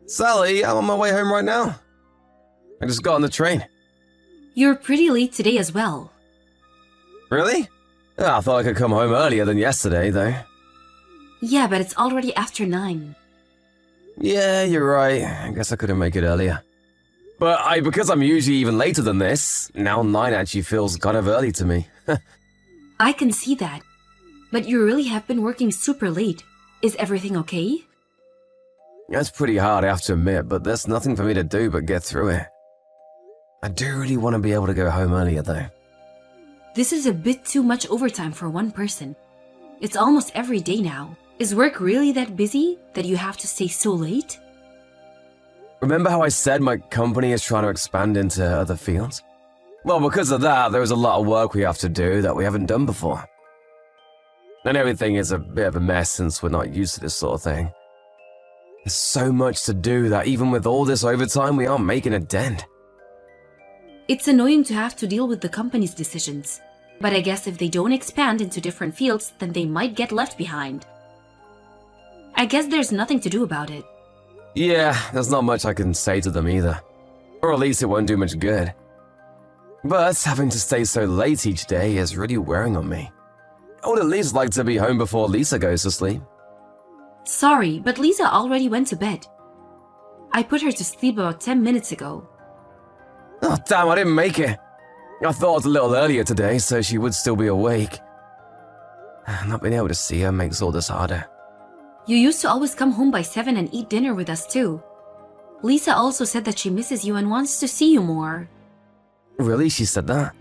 Sally, I'm on my way home right now. I just got on the train. You're pretty late today as well. Really? I thought I could come home earlier than yesterday, though. Yeah, but it's already after 9. Yeah, you're right. I guess I couldn't make it earlier. But because I'm usually even later than this, now 9 actually feels kind of early to me. I can see that. But you really have been working super late. Is everything okay? It's pretty hard, I have to admit, but there's nothing for me to do but get through it. I do really want to be able to go home earlier, though. This is a bit too much overtime for one person. It's almost every day now. Is work really that busy that you have to stay so late? Remember how I said my company is trying to expand into other fields? Well, because of that, there's a lot of work we have to do that we haven't done before. And everything is a bit of a mess since we're not used to this sort of thing. There's so much to do that even with all this overtime, we aren't making a dent. It's annoying to have to deal with the company's decisions. But I guess if they don't expand into different fields, then they might get left behind. I guess there's nothing to do about it. Yeah, there's not much I can say to them either. Or at least it won't do much good. But having to stay so late each day is really wearing on me. I would at least like to be home before Lisa goes to sleep. Sorry, but Lisa already went to bed. I put her to sleep about 10 minutes ago. Oh damn, I didn't make it. I thought it was a little earlier today, so she would still be awake. Not being able to see her makes all this harder. You used to always come home by 7 and eat dinner with us too. Lisa also said that she misses you and wants to see you more. Really? She said that?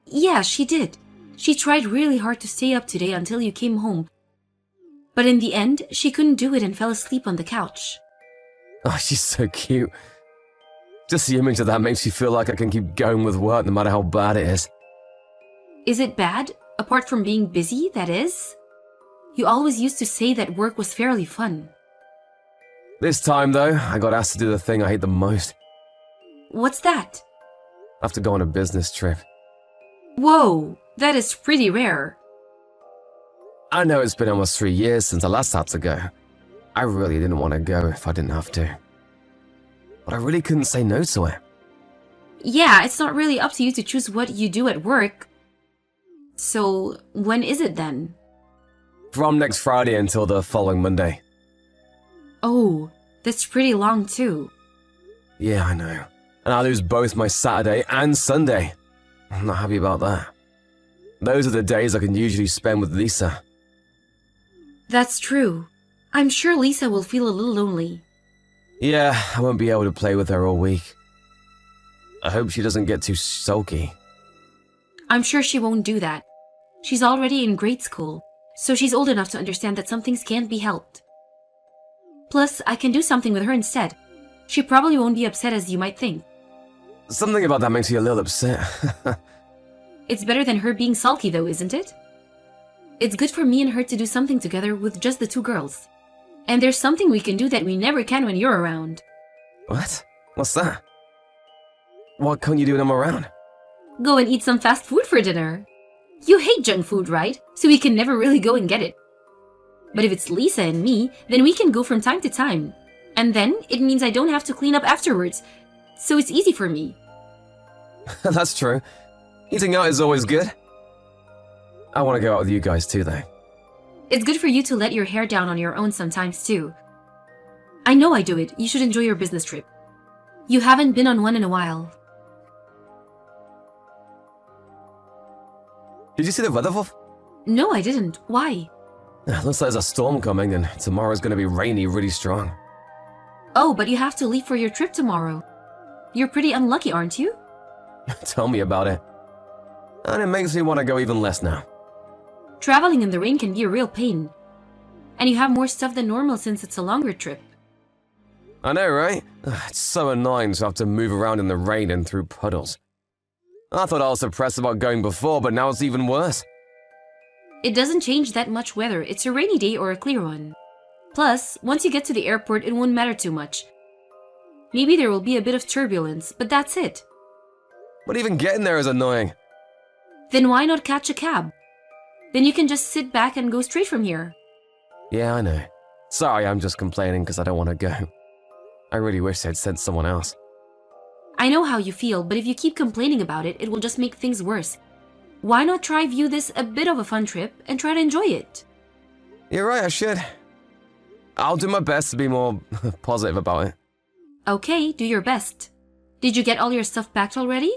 Yeah, she did. She tried really hard to stay up today until you came home. But in the end, she couldn't do it and fell asleep on the couch. Oh, she's so cute. Just the image of that makes me feel like I can keep going with work no matter how bad it is. Is it bad? Apart from being busy, that is? You always used to say that work was fairly fun. This time, though, I got asked to do the thing I hate the most. What's that? I have to go on a business trip. Whoa, that is pretty rare. I know it's been almost 3 years since I last had to go. I really didn't want to go if I didn't have to. But I really couldn't say no to it. Yeah, it's not really up to you to choose what you do at work. So, when is it then? From next Friday until the following Monday. Oh, that's pretty long too. Yeah, I know. And I lose both my Saturday and Sunday. I'm not happy about that. Those are the days I can usually spend with Lisa. That's true. I'm sure Lisa will feel a little lonely. Yeah, I won't be able to play with her all week. I hope she doesn't get too sulky. I'm sure she won't do that. She's already in grade school, so she's old enough to understand that some things can't be helped. Plus, I can do something with her instead. She probably won't be upset as you might think. Something about that makes me a little upset. It's better than her being sulky though, isn't it? It's good for me and her to do something together with just the two girls. And there's something we can do that we never can when you're around. What? What's that? Why can't you do when I'm around? Go and eat some fast food for dinner. You hate junk food, right? So we can never really go and get it. But if it's Lisa and me, then we can go from time to time. And then it means I don't have to clean up afterwards. So it's easy for me. That's true. Eating out is always good. I want to go out with you guys too, though. It's good for you to let your hair down on your own sometimes too. I know I do it. You should enjoy your business trip. You haven't been on one in a while. Did you see the weather, Wolf? No, I didn't. Why? Looks like there's a storm coming and tomorrow's going to be rainy really strong. Oh, but you have to leave for your trip tomorrow. You're pretty unlucky, aren't you? Tell me about it. And it makes me want to go even less now. Traveling in the rain can be a real pain. And you have more stuff than normal since it's a longer trip. I know, right? It's so annoying to have to move around in the rain and through puddles. I thought I was depressed about going before, but now it's even worse. It doesn't change that much whether it's a rainy day or a clear one. Plus, once you get to the airport, it won't matter too much. Maybe there will be a bit of turbulence, but that's it. But even getting there is annoying. Then why not catch a cab? Then you can just sit back and go straight from here. Yeah, I know. Sorry, I'm just complaining because I don't want to go. I really wish they'd sent someone else. I know how you feel, but if you keep complaining about it, it will just make things worse. Why not try view this a bit of a fun trip and try to enjoy it? You're right, I should. I'll do my best to be more positive about it. Okay, do your best. Did you get all your stuff packed already?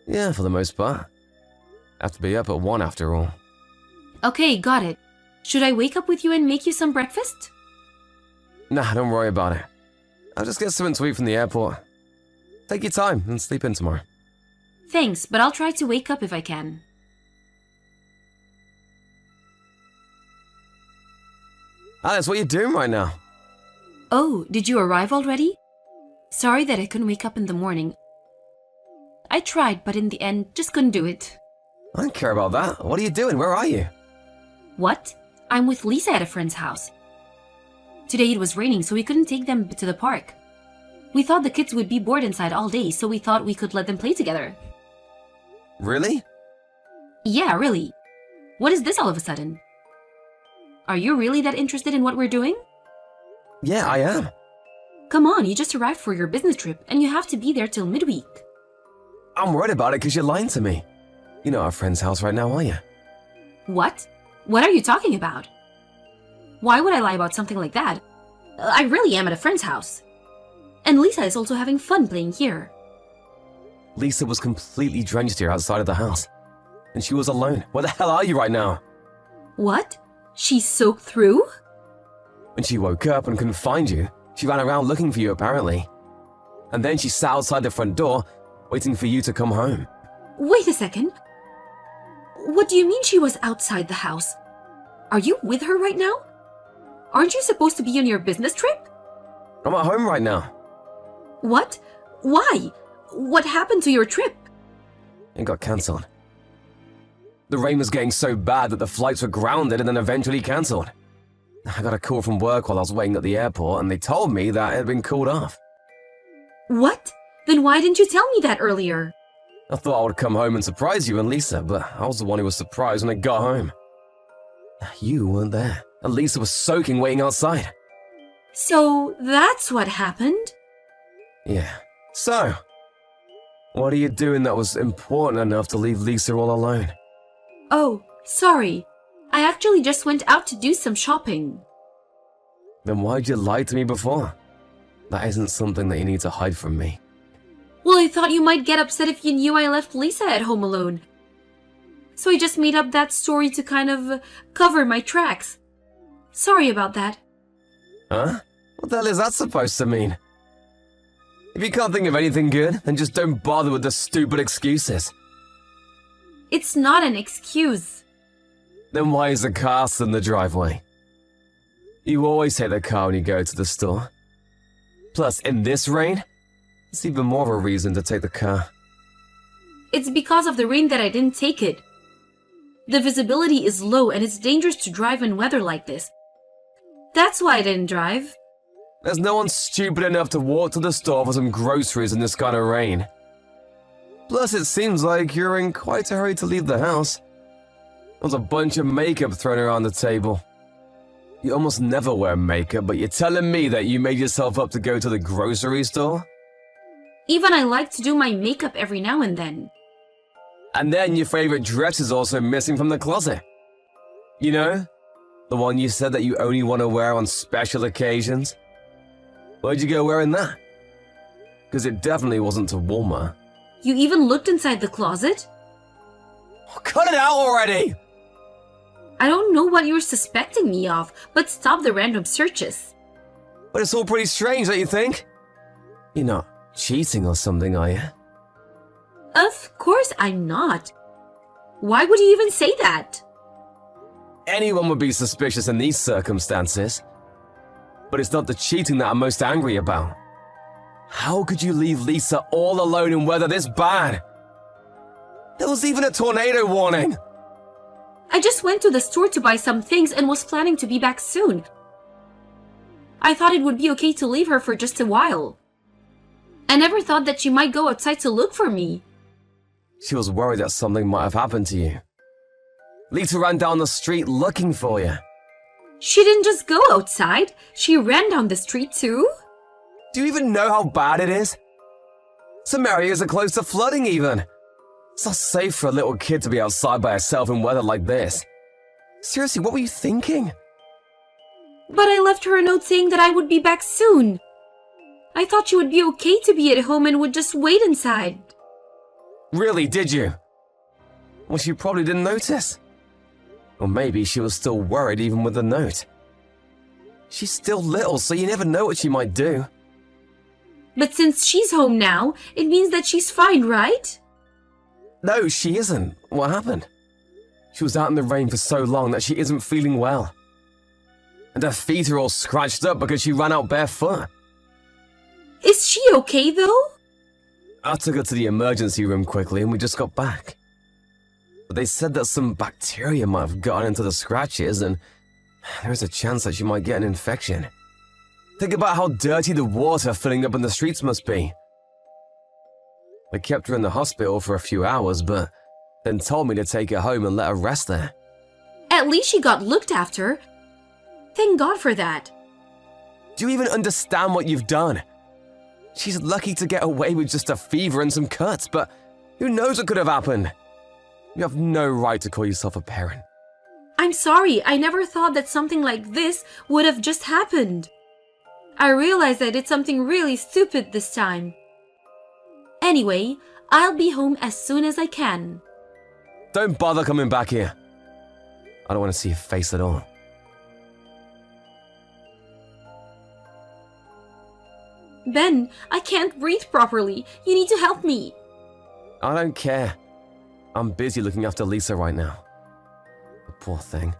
Yeah, for the most part. Have to be up at 1 after all. Okay, got it. Should I wake up with you and make you some breakfast? Nah, don't worry about it. I'll just get something to eat from the airport. Take your time and sleep in tomorrow. Thanks, but I'll try to wake up if I can. Alice, what are you doing right now? Oh, did you arrive already? Sorry that I couldn't wake up in the morning. I tried, but in the end, just couldn't do it. I don't care about that. What are you doing? Where are you? What? I'm with Lisa at a friend's house. Today it was raining, so we couldn't take them to the park. We thought the kids would be bored inside all day, so we thought we could let them play together. Really? Yeah, really. What is this all of a sudden? Are you really that interested in what we're doing? Yeah, I am. Come on, you just arrived for your business trip, and you have to be there till midweek. I'm worried about it because you're lying to me. You're not at a friend's house right now, are you? What? What are you talking about? Why would I lie about something like that? I really am at a friend's house. And Lisa is also having fun playing here. Lisa was completely drenched here outside of the house. And she was alone. Where the hell are you right now? What? She soaked through? When she woke up and couldn't find you, she ran around looking for you apparently. And then she sat outside the front door, waiting for you to come home. Wait a second. What do you mean she was outside the house? Are you with her right now? Aren't you supposed to be on your business trip? I'm at home right now. What? Why? What happened to your trip? It got cancelled. The rain was getting so bad that the flights were grounded and then eventually cancelled. I got a call from work while I was waiting at the airport and they told me that it had been called off. What? Then why didn't you tell me that earlier? I thought I would come home and surprise you and Lisa, but I was the one who was surprised when I got home. You weren't there, and Lisa was soaking waiting outside. So that's what happened? Yeah. So, what are you doing that was important enough to leave Lisa all alone? Oh, sorry. I actually just went out to do some shopping. Then why'd you lie to me before? That isn't something that you need to hide from me. Well, I thought you might get upset if you knew I left Lisa at home alone. So I just made up that story to kind of cover my tracks. Sorry about that. Huh? What the hell is that supposed to mean? If you can't think of anything good, then just don't bother with the stupid excuses. It's not an excuse. Then why is the car still in the driveway? You always take the car when you go to the store. Plus, in this rain, it's even more of a reason to take the car. It's because of the rain that I didn't take it. The visibility is low and it's dangerous to drive in weather like this. That's why I didn't drive. There's no one stupid enough to walk to the store for some groceries in this kind of rain. Plus, it seems like you're in quite a hurry to leave the house. There's a bunch of makeup thrown around the table. You almost never wear makeup, but you're telling me that you made yourself up to go to the grocery store? Even I like to do my makeup every now and then. And then your favorite dress is also missing from the closet. You know? The one you said that you only want to wear on special occasions? Where'd you go wearing that? Because it definitely wasn't to Walmart. You even looked inside the closet? Oh, cut it out already! I don't know what you're suspecting me of, but stop the random searches. But it's all pretty strange, don't you think? You're not cheating or something, are you? Of course I'm not. Why would you even say that? Anyone would be suspicious in these circumstances. But it's not the cheating that I'm most angry about. How could you leave Lisa all alone in weather this bad? There was even a tornado warning! I just went to the store to buy some things and was planning to be back soon. I thought it would be okay to leave her for just a while. I never thought that she might go outside to look for me. She was worried that something might have happened to you. Lisa ran down the street looking for you. She didn't just go outside, she ran down the street too. Do you even know how bad it is? Some areas are close to flooding even. It's not safe for a little kid to be outside by herself in weather like this. Seriously, what were you thinking? But I left her a note saying that I would be back soon. I thought she would be okay to be at home and would just wait inside. Really, did you? Well, she probably didn't notice. Or maybe she was still worried even with the note. She's still little, so you never know what she might do. But since she's home now, it means that she's fine, right? No, she isn't. What happened? She was out in the rain for so long that she isn't feeling well. And her feet are all scratched up because she ran out barefoot. Is she okay though? I took her to the emergency room quickly and we just got back. But they said that some bacteria might have gotten into the scratches and there's a chance that she might get an infection. Think about how dirty the water filling up in the streets must be. They kept her in the hospital for a few hours, but then told me to take her home and let her rest there. At least she got looked after. Thank God for that. Do you even understand what you've done? She's lucky to get away with just a fever and some cuts, but who knows what could have happened? You have no right to call yourself a parent. I'm sorry, I never thought that something like this would have just happened. I realized I did something really stupid this time. Anyway, I'll be home as soon as I can. Don't bother coming back here. I don't want to see your face at all. Ben, I can't breathe properly. You need to help me. I don't care. I'm busy looking after Lisa right now. The poor thing.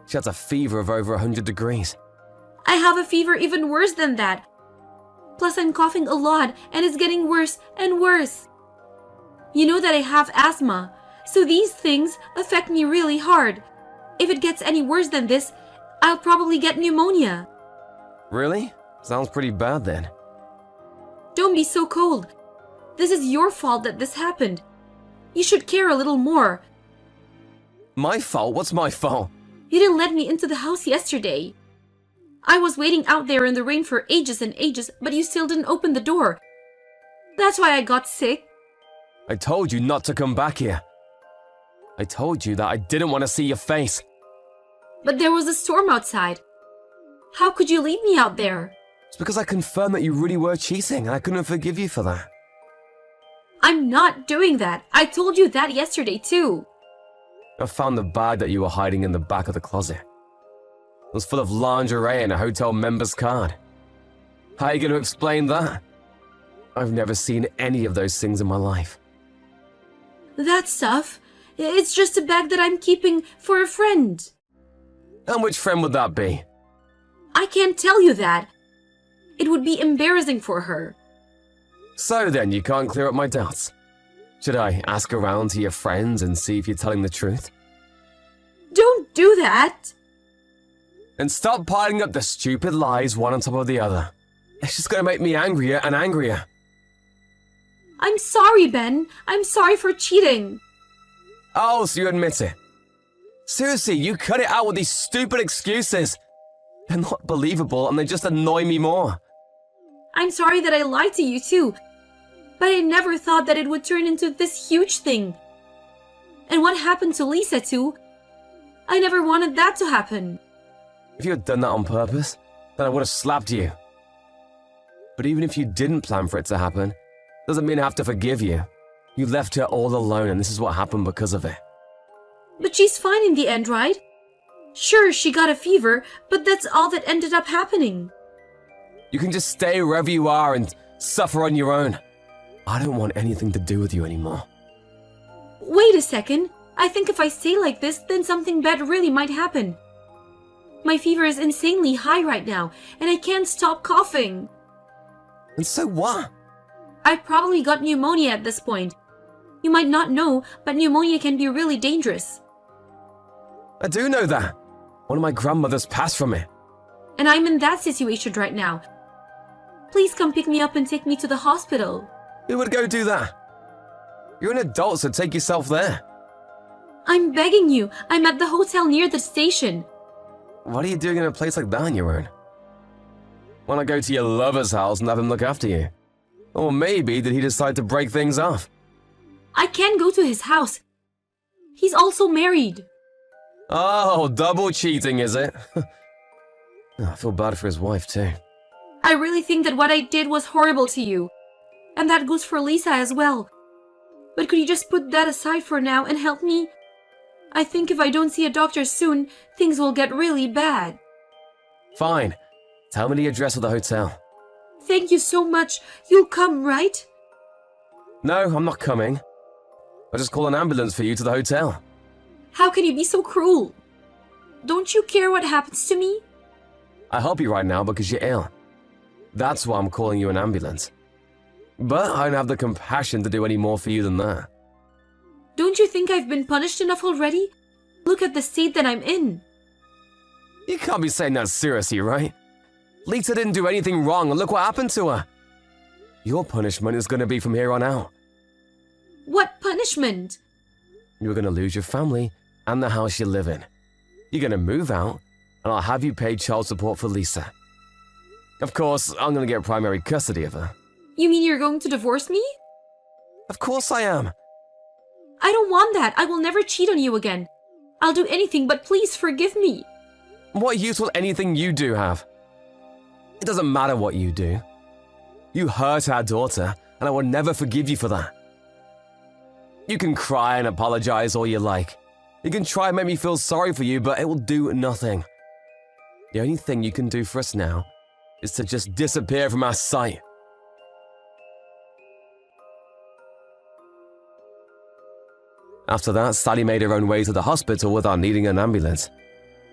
She has a fever of over 100 degrees. I have a fever even worse than that. Plus I'm coughing a lot and it's getting worse and worse. You know that I have asthma, so these things affect me really hard. If it gets any worse than this, I'll probably get pneumonia. Really? Sounds pretty bad then. Don't be so cold. This is your fault that this happened. You should care a little more. My fault? What's my fault? You didn't let me into the house yesterday. I was waiting out there in the rain for ages and ages, but you still didn't open the door. That's why I got sick. I told you not to come back here. I told you that I didn't want to see your face. But there was a storm outside. How could you leave me out there? It's because I confirmed that you really were cheating, and I couldn't forgive you for that. I'm not doing that. I told you that yesterday too. I found the bag that you were hiding in the back of the closet. It was full of lingerie and a hotel member's card. How are you going to explain that? I've never seen any of those things in my life. That stuff, it's just a bag that I'm keeping for a friend. And which friend would that be? I can't tell you that. It would be embarrassing for her. So then, you can't clear up my doubts. Should I ask around to your friends and see if you're telling the truth? Don't do that! And stop piling up the stupid lies one on top of the other. It's just gonna make me angrier and angrier. I'm sorry, Ben. I'm sorry for cheating. Oh, so you admit it. Seriously, you cut it out with these stupid excuses. They're not believable and they just annoy me more. I'm sorry that I lied to you too, but I never thought that it would turn into this huge thing. And what happened to Lisa too? I never wanted that to happen. If you had done that on purpose, then I would have slapped you. But even if you didn't plan for it to happen, doesn't mean I have to forgive you. You left her all alone and this is what happened because of it. But she's fine in the end, right? Sure, she got a fever, but that's all that ended up happening. You can just stay wherever you are and suffer on your own. I don't want anything to do with you anymore. Wait a second. I think if I stay like this, then something bad really might happen. My fever is insanely high right now, and I can't stop coughing. And so what? I probably got pneumonia at this point. You might not know, but pneumonia can be really dangerous. I do know that. One of my grandmothers passed from it. And I'm in that situation right now. Please come pick me up and take me to the hospital. Who would go do that? You're an adult, so take yourself there. I'm begging you. I'm at the hotel near the station. What are you doing in a place like that on your own? Why not go to your lover's house and have him look after you? Or maybe did he decide to break things off? I can't go to his house. He's also married. Oh, double cheating, is it? I feel bad for his wife, too. I really think that what I did was horrible to you. And that goes for Lisa as well. But could you just put that aside for now and help me? I think if I don't see a doctor soon, things will get really bad. Fine. Tell me the address of the hotel. Thank you so much. You'll come, right? No, I'm not coming. I'll just call an ambulance for you to the hotel. How can you be so cruel? Don't you care what happens to me? I help you right now because you're ill. That's why I'm calling you an ambulance. But I don't have the compassion to do any more for you than that. Don't you think I've been punished enough already? Look at the state that I'm in. You can't be saying that seriously, right? Lisa didn't do anything wrong and look what happened to her. Your punishment is going to be from here on out. What punishment? You're going to lose your family and the house you live in. You're going to move out and I'll have you pay child support for Lisa. Of course, I'm going to get primary custody of her. You mean you're going to divorce me? Of course I am. I don't want that. I will never cheat on you again. I'll do anything, but please forgive me. What use will anything you do have? It doesn't matter what you do. You hurt our daughter, and I will never forgive you for that. You can cry and apologize all you like. You can try and make me feel sorry for you, but it will do nothing. The only thing you can do for us now is to just disappear from our sight. After that, Sally made her own way to the hospital without needing an ambulance.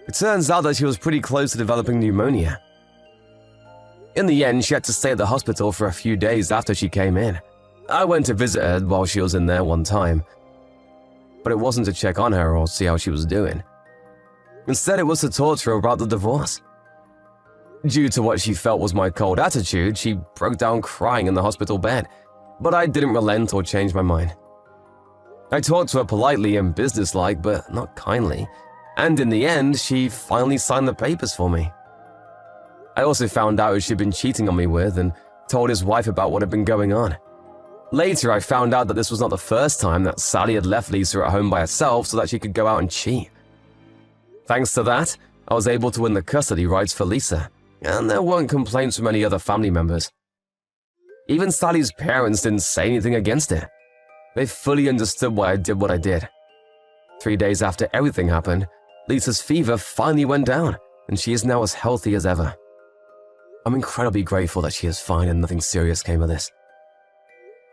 It turns out that she was pretty close to developing pneumonia. In the end, she had to stay at the hospital for a few days after she came in. I went to visit her while she was in there one time, but it wasn't to check on her or see how she was doing. Instead, it was to talk to her about the divorce. Due to what she felt was my cold attitude, she broke down crying in the hospital bed, but I didn't relent or change my mind. I talked to her politely and businesslike, but not kindly, and in the end, she finally signed the papers for me. I also found out who she'd been cheating on me with and told his wife about what had been going on. Later, I found out that this was not the first time that Sally had left Lisa at home by herself so that she could go out and cheat. Thanks to that, I was able to win the custody rights for Lisa, and there weren't complaints from any other family members. Even Sally's parents didn't say anything against it. They fully understood why I did what I did. 3 days after everything happened, Lisa's fever finally went down, and she is now as healthy as ever. I'm incredibly grateful that she is fine and nothing serious came of this.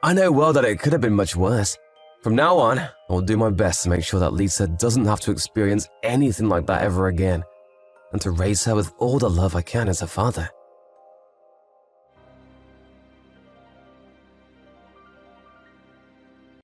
I know well that it could have been much worse. From now on, I will do my best to make sure that Lisa doesn't have to experience anything like that ever again, and to raise her with all the love I can as a father.